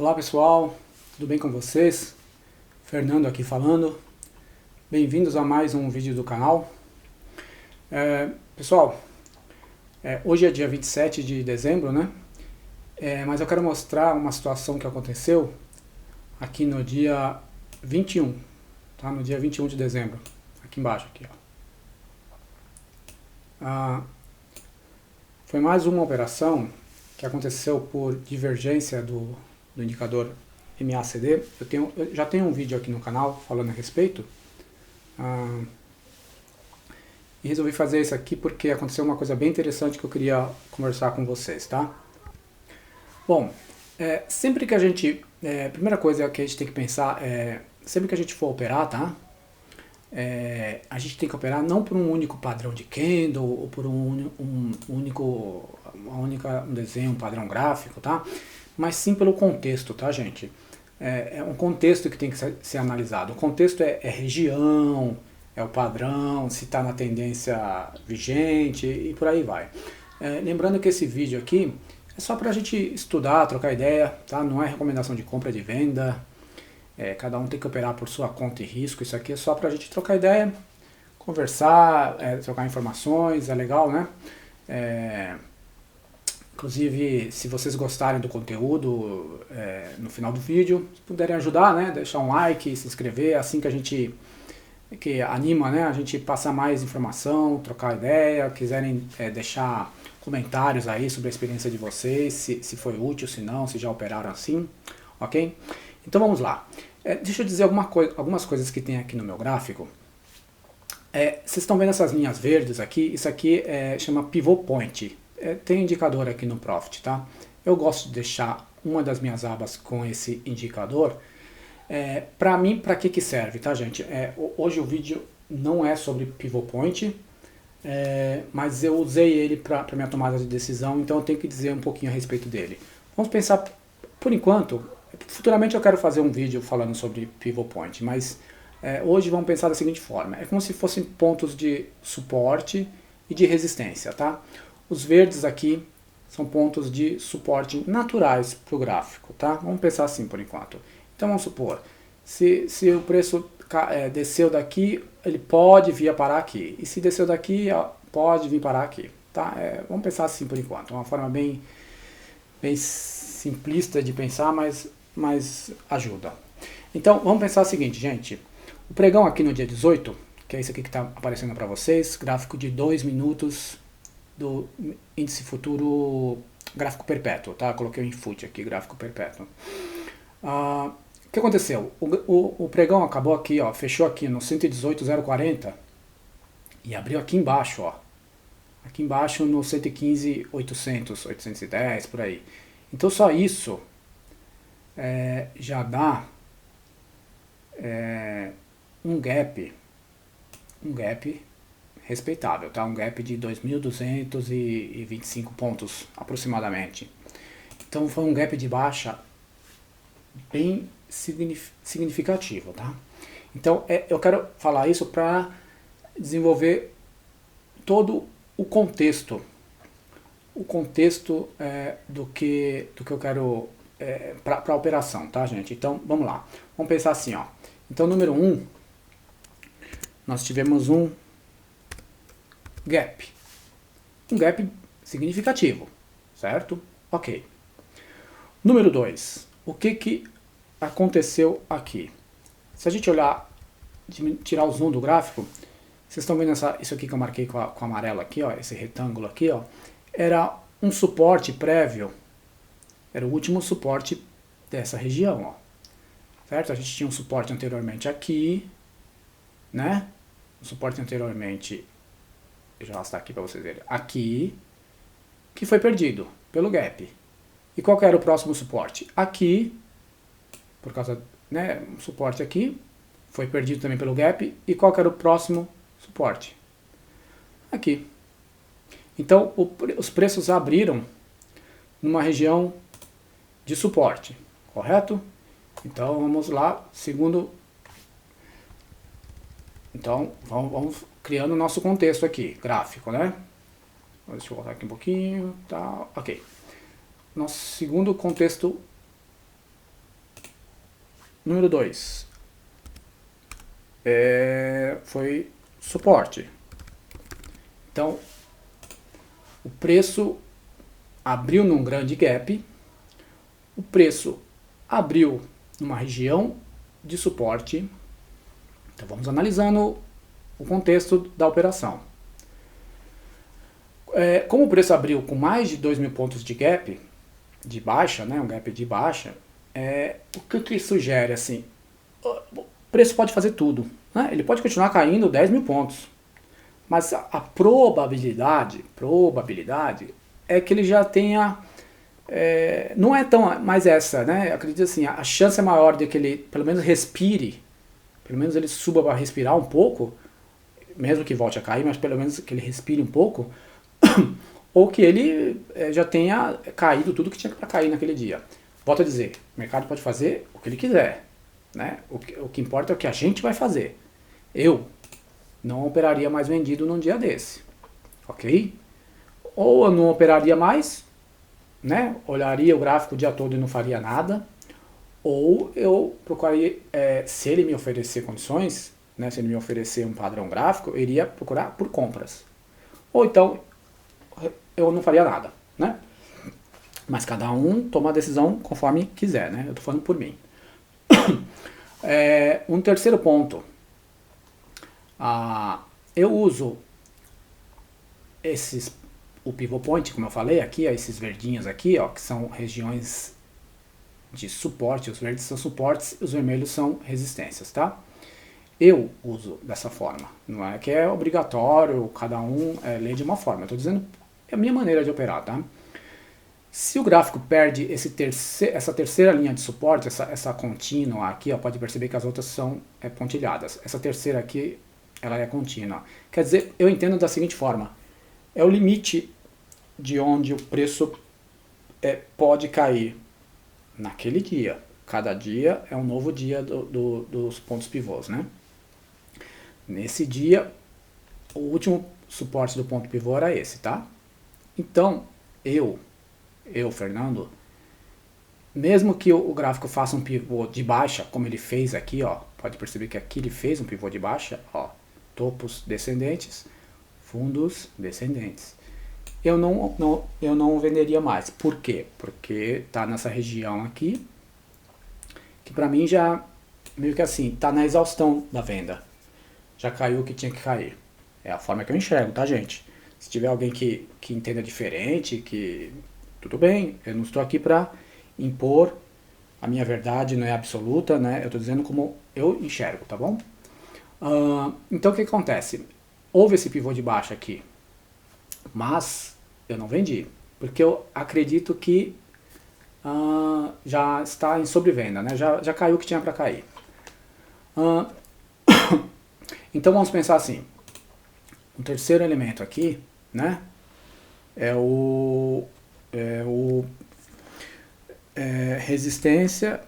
Olá pessoal, tudo bem com vocês? Fernando aqui falando. Bem-vindos a mais um vídeo do canal. Pessoal, hoje é dia 27 de dezembro, né? Mas eu quero mostrar uma situação que aconteceu aqui no dia 21, tá? No dia 21 de dezembro, aqui embaixo, aqui, ó. Foi mais uma operação que aconteceu por divergência do indicador MACD. Eu já tenho um vídeo aqui no canal falando a respeito. E resolvi fazer isso aqui porque aconteceu uma coisa bem interessante que eu queria conversar com vocês, tá? Bom, sempre que a gente... primeira coisa que a gente tem que pensar é... Sempre que a gente for operar, tá? A gente tem que operar não por um único padrão de candle ou por um desenho, um padrão gráfico, tá? Mas sim pelo contexto, tá, gente? É um contexto que tem que ser analisado. O contexto é região, é o padrão, se está na tendência vigente e por aí vai. Lembrando que esse vídeo aqui é só para a gente estudar, trocar ideia, tá? Não é recomendação de compra e de venda. Cada um tem que operar por sua conta e risco. Isso aqui é só para a gente trocar ideia, conversar, trocar informações, é legal, né? Inclusive, se vocês gostarem do conteúdo no final do vídeo, se puderem ajudar, né? Deixar um like, se inscrever, assim que a gente... que anima, né? A gente passar mais informação, trocar ideia, quiserem deixar comentários aí sobre a experiência de vocês, se foi útil, se não, se já operaram assim, ok? Então vamos lá. Deixa eu dizer algumas coisas que tem aqui no meu gráfico. Vocês estão vendo essas linhas verdes aqui? Isso aqui chama Pivot Point. Tem indicador aqui no Profit, tá? Eu gosto de deixar uma das minhas abas com esse indicador. Para mim, para que serve, tá, gente? Hoje o vídeo não é sobre Pivot Point, mas eu usei ele para minha tomada de decisão, então eu tenho que dizer um pouquinho a respeito dele. Vamos pensar, por enquanto, futuramente eu quero fazer um vídeo falando sobre Pivot Point, mas hoje vamos pensar da seguinte forma. É como se fossem pontos de suporte e de resistência, tá? Os verdes aqui são pontos de suporte naturais para o gráfico, tá? Vamos pensar assim por enquanto. Então vamos supor, se o preço desceu daqui, ele pode vir a parar aqui. E se desceu daqui, pode vir parar aqui, tá? Vamos pensar assim por enquanto. Uma forma bem simplista de pensar, mas ajuda. Então vamos pensar o seguinte, gente. O pregão aqui no dia 18, que é esse aqui que está aparecendo para vocês, gráfico de 2 minutos do índice futuro gráfico perpétuo, tá? Coloquei o input aqui, gráfico perpétuo. O que aconteceu? O pregão acabou aqui, ó, fechou aqui no 118,040 e abriu aqui embaixo, ó. Aqui embaixo no 115,800, 810, por aí. Então só isso já dá um gap respeitável, tá? Um gap de 2.225 pontos aproximadamente. Então foi um gap de baixa bem significativo, tá? Então eu quero falar isso para desenvolver todo o contexto do que eu quero para a operação, tá, gente? Então vamos lá, vamos pensar assim, ó. Então número 1, nós tivemos um gap significativo, certo? Ok. Número 2, o que aconteceu aqui? Se a gente olhar, tirar o zoom do gráfico, vocês estão vendo isso aqui que eu marquei com amarelo aqui, ó, esse retângulo aqui, ó, era um suporte prévio, era o último suporte dessa região, ó, certo? A gente tinha um suporte anteriormente aqui, né? Um suporte anteriormente, deixa eu arrastar aqui para vocês verem, aqui, que foi perdido pelo gap. E qual que era o próximo suporte? Aqui, por causa, né, um suporte aqui, foi perdido também pelo gap. E qual que era o próximo suporte? Aqui. Então, os preços abriram numa região de suporte, correto? Então, vamos lá, segundo... Então, vamos criando o nosso contexto aqui, gráfico, né? Deixa eu voltar aqui um pouquinho, tá, ok. Nosso segundo contexto Número 2 foi suporte. Então, o preço abriu num grande gap, o preço abriu numa região de suporte. Então vamos analisando o contexto da operação. Como o preço abriu com mais de 2.000 pontos de gap, de baixa, né, um gap de baixa, o que sugere assim? O preço pode fazer tudo, né? Ele pode continuar caindo 10.000 pontos, mas a probabilidade é que ele já tenha, não é tão mais essa, né? Acredito assim, a chance é maior de que ele pelo menos respire, pelo menos ele suba para respirar um pouco, mesmo que volte a cair, mas pelo menos que ele respire um pouco, ou que ele já tenha caído tudo que tinha para cair naquele dia. Volto a dizer, o mercado pode fazer o que ele quiser, né? O que importa é o que a gente vai fazer. Eu não operaria mais vendido num dia desse, ok? Ou eu não operaria mais, né? Olharia o gráfico o dia todo e não faria nada, ou eu procuraria, se ele me oferecer condições, né? Se ele me oferecer um padrão gráfico, eu iria procurar por compras. Ou então eu não faria nada, né? Mas cada um toma a decisão conforme quiser, né? Eu tô falando por mim. Um terceiro ponto. Eu uso o pivot point, como eu falei aqui, esses verdinhos aqui, ó, que são regiões de suporte. Os verdes são suportes e os vermelhos são resistências, tá? Eu uso dessa forma. Não é que é obrigatório, cada um lê de uma forma. Eu tô dizendo a minha maneira de operar, tá? Se o gráfico perde essa terceira linha de suporte, essa contínua aqui, ó, pode perceber que as outras são pontilhadas. Essa terceira aqui, ela é contínua. Quer dizer, eu entendo da seguinte forma. É o limite de onde o preço pode cair naquele dia. Cada dia é um novo dia dos pontos pivôs, né? Nesse dia, o último suporte do ponto pivô era esse, tá? Então, eu, Fernando, mesmo que o gráfico faça um pivô de baixa, como ele fez aqui, ó, pode perceber que aqui ele fez um pivô de baixa, ó, topos descendentes, fundos descendentes. Eu não venderia mais. Por quê? Porque tá nessa região aqui, que pra mim já, meio que assim, tá na exaustão da venda. Já caiu o que tinha que cair. É a forma que eu enxergo, tá, gente? Se tiver alguém que entenda diferente, que tudo bem, eu não estou aqui para impor a minha verdade, não é absoluta, né? Eu estou dizendo como eu enxergo, tá bom? Então o que acontece? Houve esse pivô de baixa aqui, mas eu não vendi, porque eu acredito que já está em sobrevenda, né? Já caiu o que tinha para cair. Então vamos pensar assim, um terceiro elemento aqui, né? Resistência,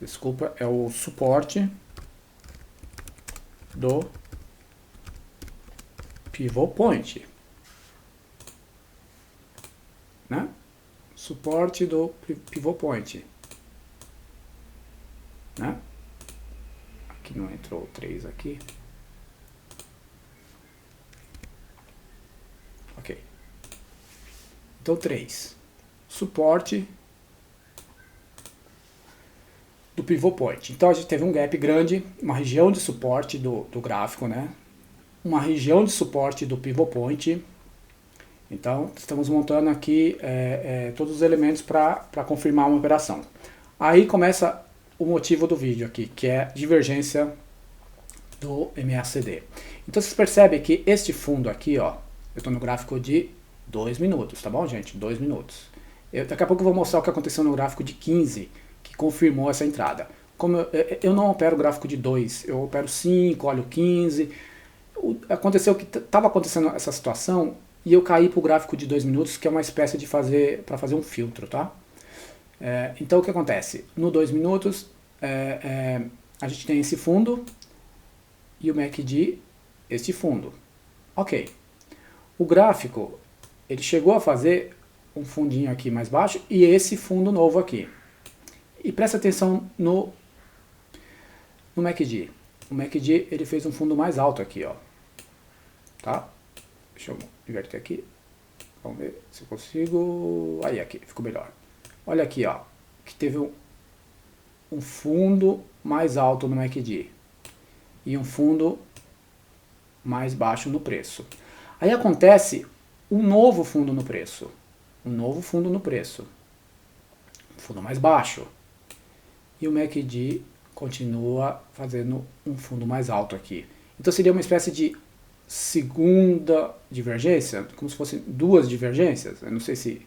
desculpa, é o suporte do pivot point, né? Suporte do pivot point, né? Aqui não entrou o 3 aqui. Ok. Então 3. Suporte do pivot point. Então a gente teve um gap grande, uma região de suporte do gráfico, né? Uma região de suporte do pivot point. Então estamos montando aqui todos os elementos para confirmar uma operação. Aí começa o motivo do vídeo aqui, que é divergência do MACD. Então vocês percebem que este fundo aqui, ó, eu estou no gráfico de 2 minutos, tá bom, gente? 2 minutos. Daqui a pouco eu vou mostrar o que aconteceu no gráfico de 15, que confirmou essa entrada. Como eu não opero gráfico de 2, eu opero 5, olho 15. Aconteceu que estava acontecendo essa situação e eu caí para o gráfico de 2 minutos, que é uma espécie de para fazer um filtro, tá? Então o que acontece? No 2 minutos, a gente tem esse fundo e o MACD, este fundo. Ok. O gráfico, ele chegou a fazer um fundinho aqui mais baixo e esse fundo novo aqui. E presta atenção no MACD. O MACD ele fez um fundo mais alto aqui, ó. Tá? Deixa eu inverter aqui. Vamos ver se eu consigo. Aí, aqui, ficou melhor. Olha aqui, ó. Que teve um fundo mais alto no MACD e um fundo mais baixo no preço. Aí acontece um novo fundo no preço. Um novo fundo no preço. Um fundo mais baixo. E o MACD continua fazendo um fundo mais alto aqui. Então seria uma espécie de segunda divergência, como se fossem duas divergências. Eu não sei se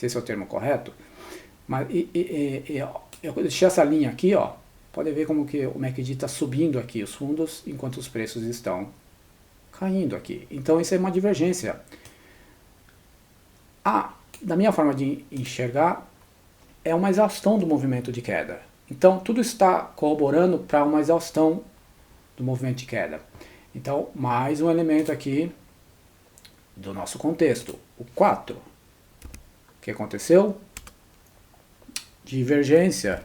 esse é o termo correto. Mas eu deixei essa linha aqui, ó. Pode ver como que o MACD está subindo aqui os fundos, enquanto os preços estão caindo aqui. Então isso é uma divergência. Da minha forma de enxergar, é uma exaustão do movimento de queda. Então tudo está corroborando para uma exaustão do movimento de queda. Então mais um elemento aqui do nosso contexto. O 4. O que aconteceu? Divergência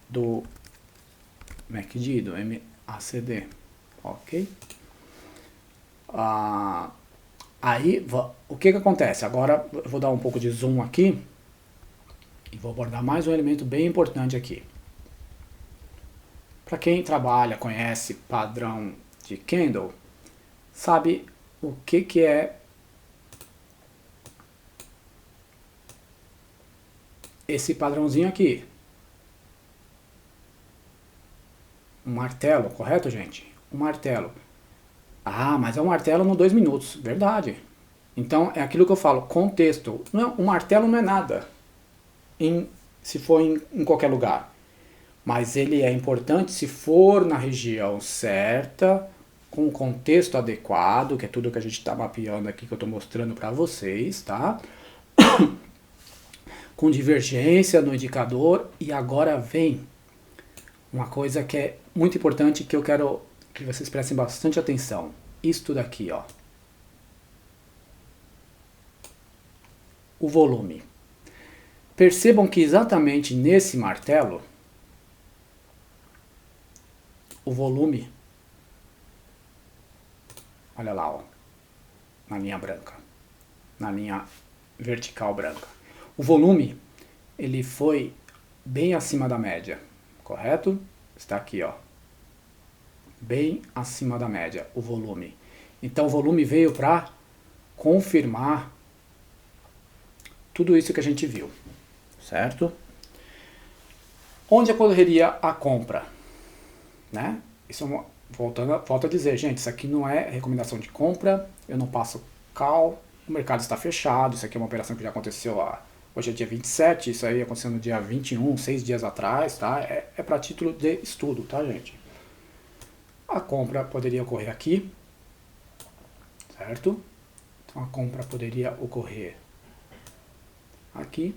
do MACD, do MACD, ok? Aí, o que acontece? Agora eu vou dar um pouco de zoom aqui e vou abordar mais um elemento bem importante aqui. Para quem trabalha, conhece padrão de candle, sabe o que é esse padrãozinho aqui. Um martelo, correto, gente? Um martelo. Ah, mas é um martelo no 2 minutos. Verdade. Então, é aquilo que eu falo, contexto. Um martelo não é nada, se for em qualquer lugar. Mas ele é importante se for na região certa, com o contexto adequado, que é tudo que a gente está mapeando aqui, que eu estou mostrando para vocês, tá? Com divergência no indicador. E agora vem uma coisa que é muito importante, que eu quero que vocês prestem bastante atenção. Isto daqui, ó. O volume. Percebam que exatamente nesse martelo, o volume, olha lá, ó, na linha branca, na linha vertical branca. O volume, ele foi bem acima da média, correto? Está aqui, ó. Bem acima da média, o volume. Então o volume veio para confirmar tudo isso que a gente viu, certo? Onde ocorreria a compra? Né? Isso é volto a dizer, gente, isso aqui não é recomendação de compra, eu não passo call, o mercado está fechado, isso aqui é uma operação que já aconteceu hoje é dia 27, isso aí aconteceu no dia 21, 6 dias atrás, tá? É para título de estudo, tá, gente? A compra poderia ocorrer aqui, certo? Então a compra poderia ocorrer aqui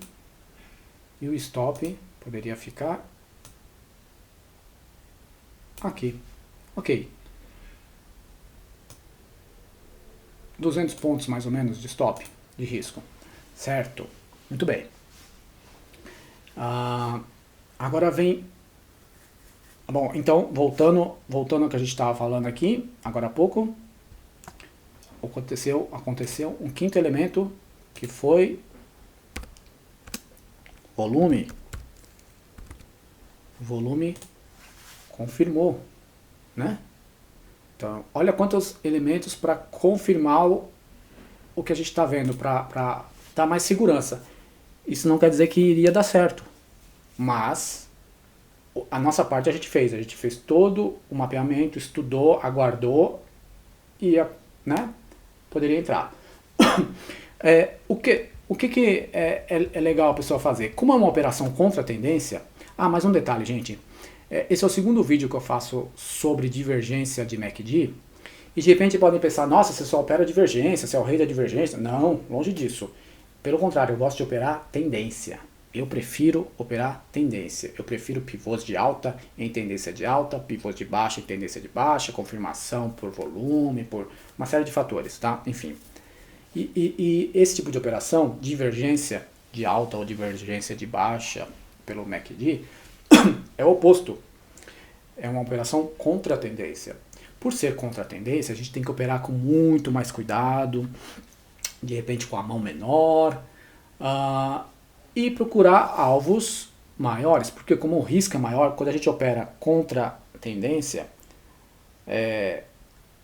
e o stop poderia ficar aqui. Ok. 200 pontos mais ou menos de stop, de risco. Certo? Muito bem. Agora vem... Bom, então, voltando ao que a gente estava falando aqui, agora há pouco, aconteceu um quinto elemento, que foi volume. O volume confirmou, né? Então, olha quantos elementos para confirmar o que a gente está vendo, para dar mais segurança. Isso não quer dizer que iria dar certo, mas a nossa parte a gente fez todo o mapeamento, estudou, aguardou e né, poderia entrar. O que é legal a pessoa fazer? Como é uma operação contra a tendência, mais um detalhe, gente. Esse é o segundo vídeo que eu faço sobre divergência de MACD. E de repente podem pensar, nossa, você só opera divergência, você é o rei da divergência. Não, longe disso. Pelo contrário, eu gosto de operar tendência. Eu prefiro operar tendência. Eu prefiro pivôs de alta em tendência de alta, pivôs de baixa em tendência de baixa, confirmação por volume, por uma série de fatores, tá? Enfim. E esse tipo de operação, divergência de alta ou divergência de baixa pelo MACD, é o oposto. É uma operação contra a tendência. Por ser contra a tendência, a gente tem que operar com muito mais cuidado, de repente com a mão menor, e procurar alvos maiores, porque como o risco é maior, quando a gente opera contra a tendência,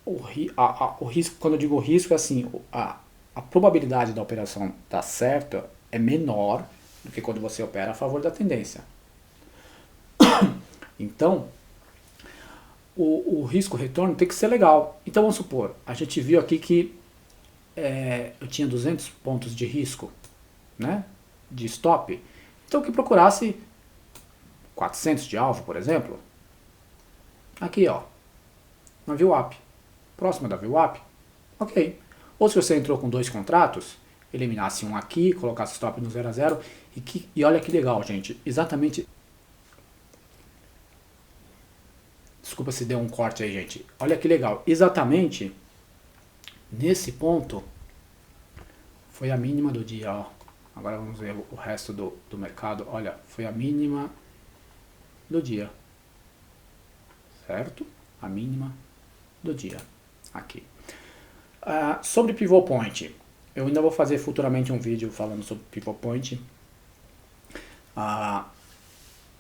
o risco, quando eu digo risco, é assim, a probabilidade da operação dar certo é menor do que quando você opera a favor da tendência. Então, o risco-retorno tem que ser legal. Então, vamos supor, a gente viu aqui que eu tinha 200 pontos de risco, né, de stop. Então, que procurasse 400 de alvo, por exemplo. Aqui, ó, na VWAP. Próxima da VWAP. Ok. Ou se você entrou com 2 contratos, eliminasse um aqui, colocasse stop no 0 a 0. E olha que legal, gente. Exatamente. Desculpa se deu um corte aí, gente. Olha que legal. Exatamente nesse ponto foi a mínima do dia, ó. Agora vamos ver o resto do mercado. Olha, foi a mínima do dia. Certo? A mínima do dia. Aqui. Sobre Pivot Point. Eu ainda vou fazer futuramente um vídeo falando sobre Pivot Point.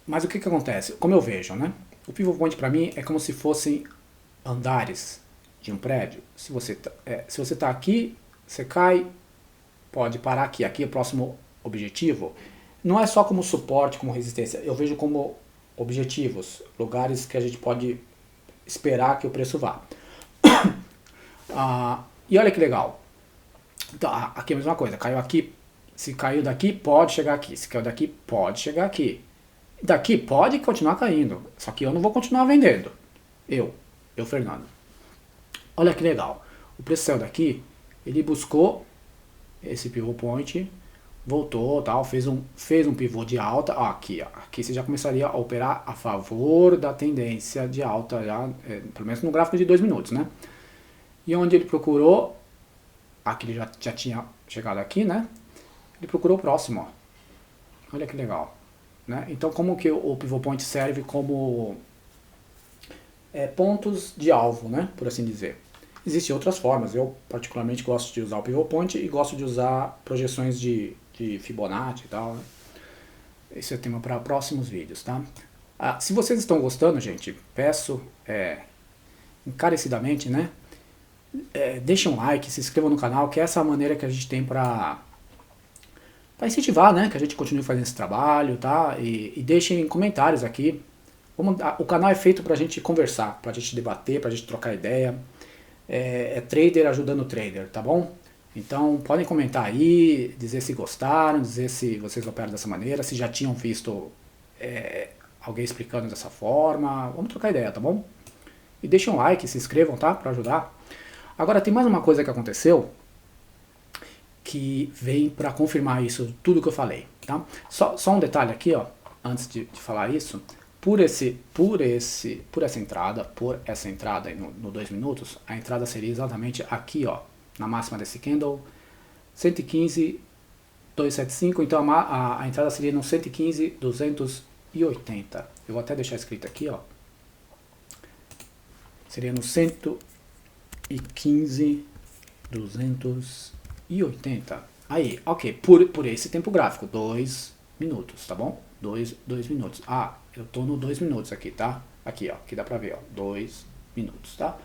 Mas o que acontece? Como eu vejo, né? O Pivot Point para mim é como se fossem andares de um prédio. Se você tá aqui, você cai, pode parar aqui. Aqui é o próximo objetivo. Não é só como suporte, como resistência. Eu vejo como objetivos, lugares que a gente pode esperar que o preço vá. E olha que legal. Então, aqui é a mesma coisa. Caiu aqui. Se caiu daqui, pode chegar aqui. Se caiu daqui, pode chegar aqui. Daqui pode continuar caindo. Só que eu não vou continuar vendendo. Eu, Fernando. Olha que legal. O preço saiu daqui. Ele buscou esse pivot point. Voltou, tal, fez um pivô de alta. Aqui você já começaria a operar a favor da tendência de alta, já, pelo menos no gráfico de 2 minutos, né? E onde ele procurou, aqui ele já tinha chegado aqui, né? Ele procurou o próximo, ó. Olha que legal, né? Então, como que o pivot point serve como pontos de alvo, né? Por assim dizer. Existem outras formas. Eu particularmente gosto de usar o pivot point e gosto de usar projeções de Fibonacci e tal, né? Esse é o tema para próximos vídeos, tá? Se vocês estão gostando, gente, peço encarecidamente, né? Deixem um like, se inscrevam no canal, que essa é a maneira que a gente tem para incentivar, né? Que a gente continue fazendo esse trabalho, tá? E deixem comentários aqui. O canal é feito para a gente conversar, para a gente debater, para a gente trocar ideia. É trader ajudando o trader, tá bom? Então podem comentar aí, dizer se gostaram, dizer se vocês operam dessa maneira, se já tinham visto alguém explicando dessa forma. Vamos trocar ideia, tá bom? E deixem um like, se inscrevam, tá? Para ajudar. Agora tem mais uma coisa que aconteceu que vem para confirmar isso, tudo que eu falei, tá? Só um detalhe aqui, ó, antes de falar isso. Por essa entrada aí no 2 minutos, a entrada seria exatamente aqui, ó, na máxima desse candle, 115,275, então a entrada seria no 115,280. Eu vou até deixar escrito aqui, ó. Seria no 115,280. Aí, ok, por esse tempo gráfico, 2 minutos, tá bom? 2 minutos. Eu tô no 2 minutos aqui, tá? Aqui, ó, aqui dá pra ver, ó, 2 minutos, tá?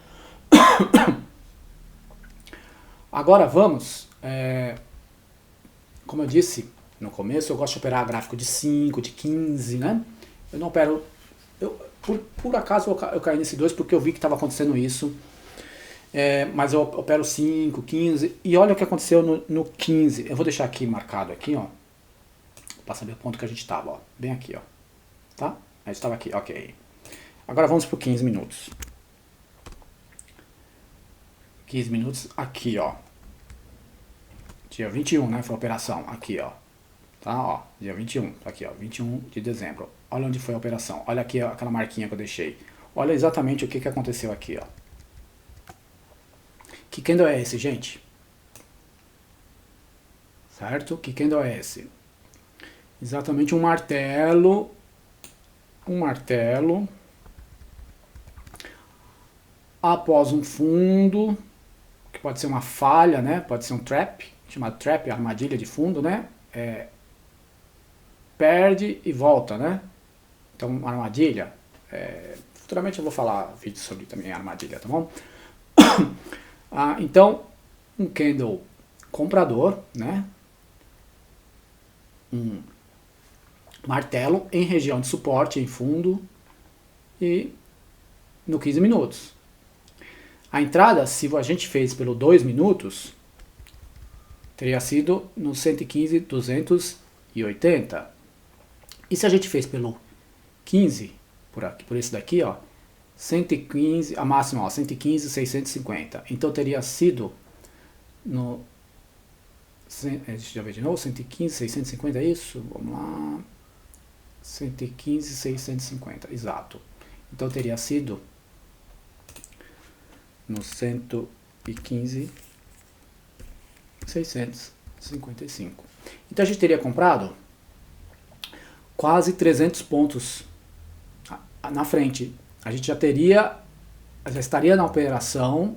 Agora vamos, como eu disse no começo, eu gosto de operar gráfico de 5, de 15, né? Eu não opero, por acaso eu caí nesse 2 porque eu vi que estava acontecendo isso, mas eu opero 5, 15, e olha o que aconteceu no 15, eu vou deixar aqui marcado aqui, ó, para saber o ponto que a gente estava, ó, bem aqui, ó, tá? A gente estava aqui, ok. Agora vamos para 15 minutos. 15 minutos aqui, ó. Dia 21, né? Foi a operação. Aqui, ó. Tá, ó. Dia 21. Tá aqui, ó. 21 de dezembro. Olha onde foi a operação. Olha aqui, ó, aquela marquinha que eu deixei. Olha exatamente o que aconteceu aqui, ó. Que candle é esse, gente? certo? Que candle é esse? Exatamente um martelo, após um fundo, que pode ser uma falha, né? Pode ser um trap, chamado trap, armadilha de fundo, né? Perde e volta, né? Então, uma armadilha. Futuramente eu vou falar vídeo sobre também armadilha, tá bom? Então, um candle comprador, né? Um martelo em região de suporte, em fundo, e no 15 minutos. A entrada, se a gente fez pelo 2 minutos, teria sido no 115,280. E se a gente fez pelo 15, por esse daqui, ó, 115, a máxima, ó, 115,650. Então teria sido no... Deixa eu ver de novo, 115,650 é isso? Vamos lá. 115,650, exato. Então teria sido no 115,655. Então a gente teria comprado quase 300 pontos na frente. A gente já estaria na operação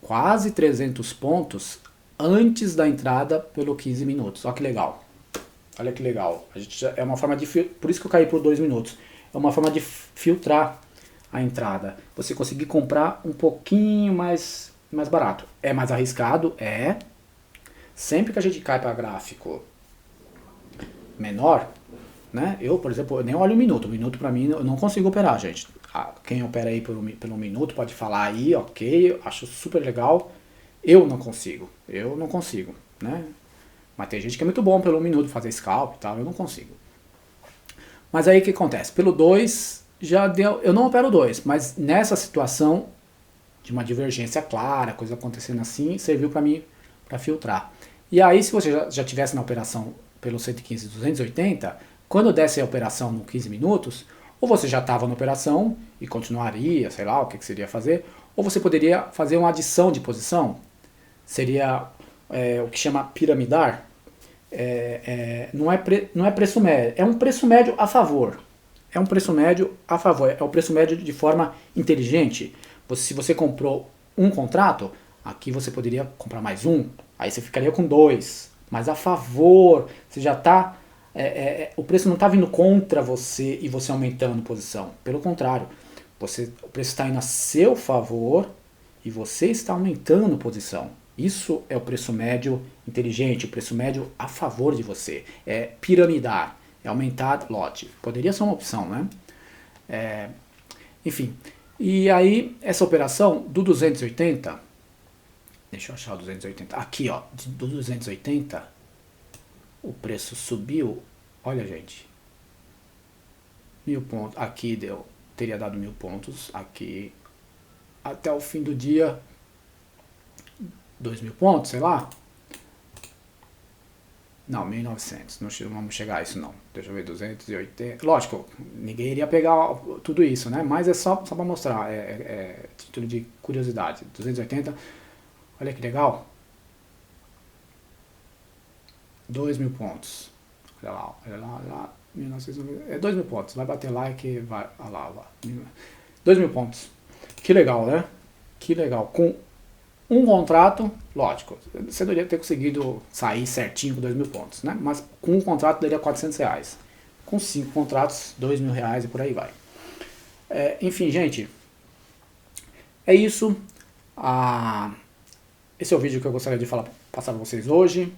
quase 300 pontos antes da entrada pelo 15 minutos. Olha que legal. Olha que legal. A gente é uma forma de... Por isso que eu caí por 2 minutos. É uma forma de filtrar a entrada. Você conseguir comprar um pouquinho mais barato. É mais arriscado? É. Sempre que a gente cai para gráfico menor, né? Eu, por exemplo, eu nem olho o minuto. O minuto para mim eu não consigo operar, gente. Quem opera aí pelo minuto pode falar aí, ok, acho super legal. Eu não consigo, né? Mas tem gente que é muito bom pelo minuto fazer scalp e tal, eu não consigo. Mas aí o que acontece? Pelo 2 já deu, eu não opero 2, mas nessa situação de uma divergência clara, coisa acontecendo assim, serviu para mim para filtrar. E aí se você já tivesse na operação pelo 115,280, quando desse a operação no 15 minutos, ou você já estava na operação e continuaria, sei lá, o que seria fazer, ou você poderia fazer uma adição de posição, seria o que chama piramidar, não é preço médio, é um preço médio a favor, é o preço médio de forma inteligente. Se você comprou um contrato, aqui você poderia comprar mais um, aí você ficaria com 2, mas a favor, você já está... o preço não está vindo contra você e você aumentando posição. Pelo contrário, o preço está indo a seu favor e você está aumentando posição. Isso é o preço médio inteligente, o preço médio a favor de você. É piramidar, é aumentar lote. Poderia ser uma opção, né? Enfim, e aí essa operação do 280, deixa eu achar o 280, aqui ó, do 280, o preço subiu, olha gente, 1000 pontos, aqui teria dado 1000 pontos, aqui até o fim do dia, 2000 pontos, sei lá, não, 1900, não vamos chegar a isso não, deixa eu ver, 280, lógico, ninguém iria pegar tudo isso, né, mas é só para mostrar, título de curiosidade, 280, olha que legal, 2000 pontos. Olha lá, 1990, 2000 pontos. Vai bater like, vai, olha lá. 2000 pontos. Que legal, né? Que legal. Com um contrato, lógico, você não iria ter conseguido sair certinho com 2000 pontos, né? Mas com um contrato daria R$400. Com 5 contratos, R$2.000 e por aí vai. Enfim, gente, é isso. Esse é o vídeo que eu gostaria de passar para vocês hoje.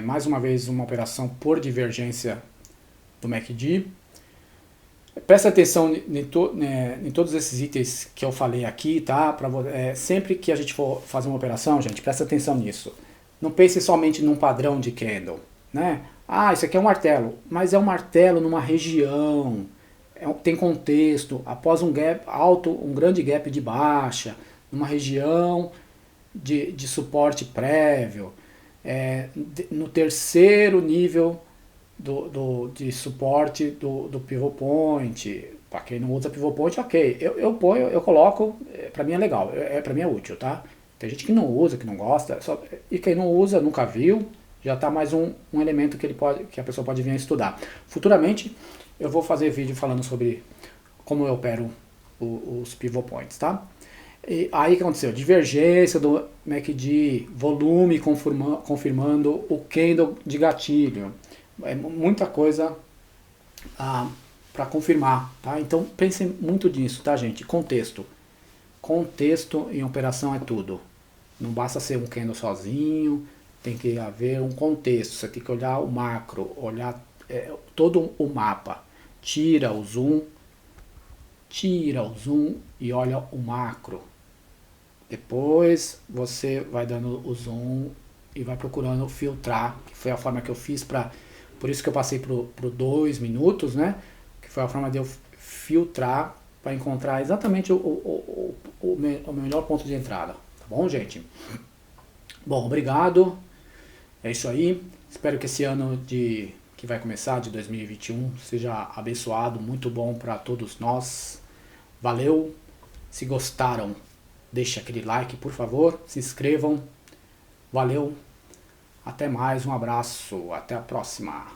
Mais uma vez uma operação por divergência do MACD. Presta atenção em todos esses itens que eu falei aqui, tá? Sempre que a gente for fazer uma operação, gente, presta atenção nisso. Não pense somente num padrão de candle, né? Isso aqui é um martelo, mas é um martelo numa região, tem contexto, após um gap alto, um grande gap de baixa, numa região de suporte prévio, no terceiro nível de suporte do pivot point. Para quem não usa pivot point, ok, eu coloco, para mim é legal, para mim é útil, tá? Tem gente que não usa, que não gosta, e quem não usa, nunca viu, já está mais um elemento que a pessoa pode vir a estudar. Futuramente eu vou fazer vídeo falando sobre como eu opero os pivot points, tá? E aí o que aconteceu? Divergência do MACD, volume confirmando o candle de gatilho. É muita coisa para confirmar, tá? Então pensem muito nisso, tá, gente? Contexto. Contexto em operação é tudo. Não basta ser um candle sozinho, tem que haver um contexto. Você tem que olhar o macro, olhar todo o mapa. Tira o zoom e olha o macro. Depois você vai dando o zoom e vai procurando filtrar, que foi a forma que eu fiz por isso que eu passei pro 2 minutos, né? Que foi a forma de eu filtrar para encontrar exatamente o melhor ponto de entrada. Tá bom, gente? Bom, obrigado. É isso aí. Espero que esse ano que vai começar, de 2021, seja abençoado, muito bom para todos nós. Valeu. Se gostaram, deixe aquele like, por favor. Se inscrevam. Valeu. Até mais. Um abraço. Até a próxima.